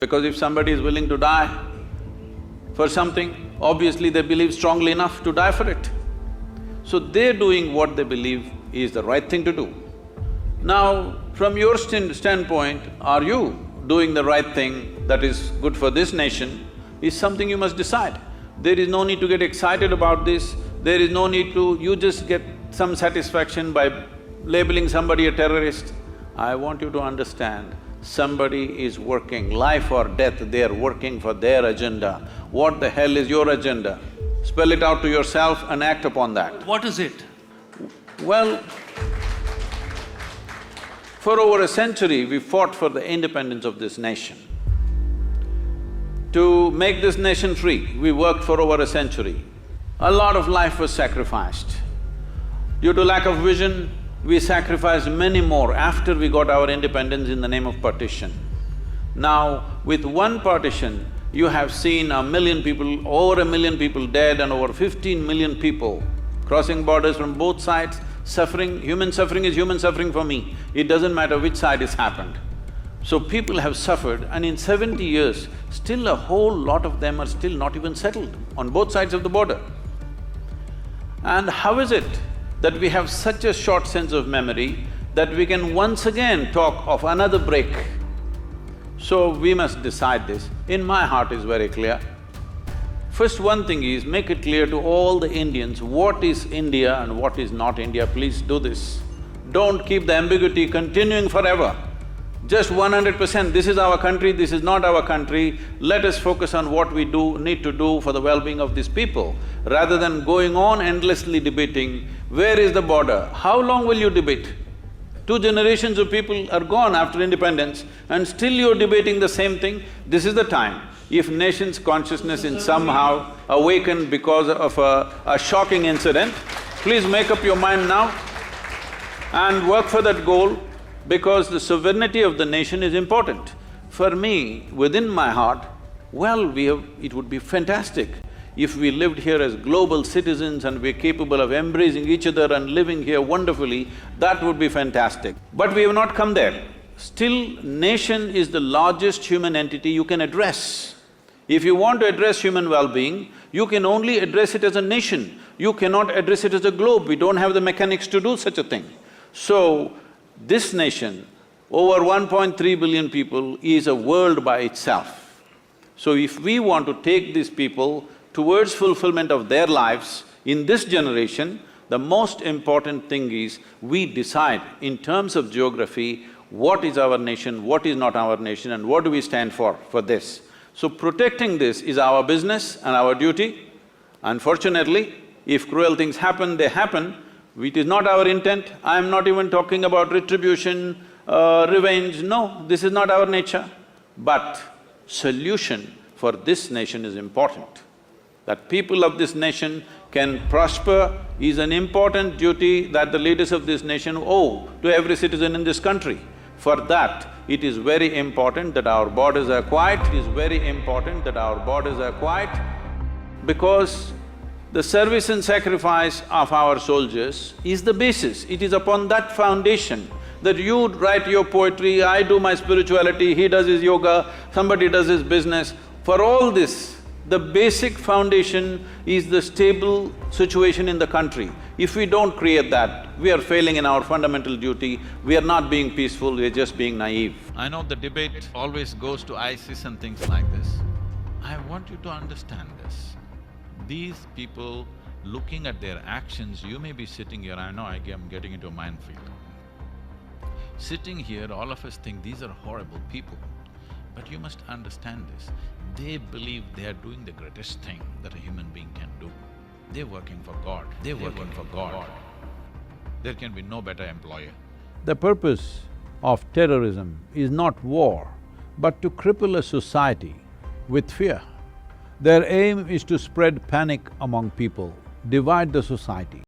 Because if somebody is willing to die for something, obviously they believe strongly enough to die for it. So they're doing what they believe is the right thing to do. Now, from your standpoint, are you doing the right thing that is good for this nation is something you must decide. There is no need to get excited about this, there is no need to… you just get some satisfaction by labeling somebody a terrorist. I want you to understand, somebody is working, life or death, they are working for their agenda. What the hell is your agenda? Spell it out to yourself and act upon that. What is it? Well, for over a century, we fought for the independence of this nation. To make this nation free, we worked for over a century. A lot of life was sacrificed. Due to lack of vision, we sacrificed many more after we got our independence in the name of partition. Now, with one partition, you have seen 1 million people, over 1 million people dead and over 15 million people crossing borders from both sides, suffering. Human suffering is human suffering for me. It doesn't matter which side it's happened. So people have suffered, and in 70 years, still a whole lot of them are still not even settled on both sides of the border. And how is it that we have such a short sense of memory that we can once again talk of another break? So we must decide this. In my heart is very clear. First one thing is, make it clear to all the Indians what is India and what is not India. Please do this. Don't keep the ambiguity continuing forever. Just 100%, this is our country, this is not our country, let us focus on what we need to do for the well-being of these people, rather than going on endlessly debating, where is the border? How long will you debate? 2 generations of people are gone after independence and still you're debating the same thing. This is the time. If nation's consciousness is somehow awakened because of a shocking incident, please make up your mind now and work for that goal, because the sovereignty of the nation is important. For me, within my heart, well, it would be fantastic if we lived here as global citizens and we're capable of embracing each other and living here wonderfully, that would be fantastic. But we have not come there. Still, nation is the largest human entity you can address. If you want to address human well-being, you can only address it as a nation. You cannot address it as a globe. We don't have the mechanics to do such a thing. So, this nation, over 1.3 billion people, is a world by itself. So if we want to take these people towards fulfillment of their lives in this generation, the most important thing is we decide in terms of geography what is our nation, what is not our nation, and what do we stand for this. So protecting this is our business and our duty. Unfortunately, if cruel things happen, they happen. It is not our intent. I am not even talking about retribution, revenge, no, this is not our nature. But solution for this nation is important. That people of this nation can prosper is an important duty that the leaders of this nation owe to every citizen in this country. For that, it is very important that our borders are quiet, it is very important that our borders are quiet, because the service and sacrifice of our soldiers is the basis. It is upon that foundation that you write your poetry, I do my spirituality, he does his yoga, somebody does his business. For all this, the basic foundation is the stable situation in the country. If we don't create that, we are failing in our fundamental duty, we are not being peaceful, we are just being naive. I know the debate always goes to ISIS and things like this. I want you to understand this. These people, looking at their actions, you may be sitting here, I know I am getting into a minefield. Sitting here, all of us think these are horrible people. But you must understand this, they believe they are doing the greatest thing that a human being can do. They're working for God, they're working for God. There can be no better employer. The purpose of terrorism is not war, but to cripple a society with fear. Their aim is to spread panic among people, divide the society.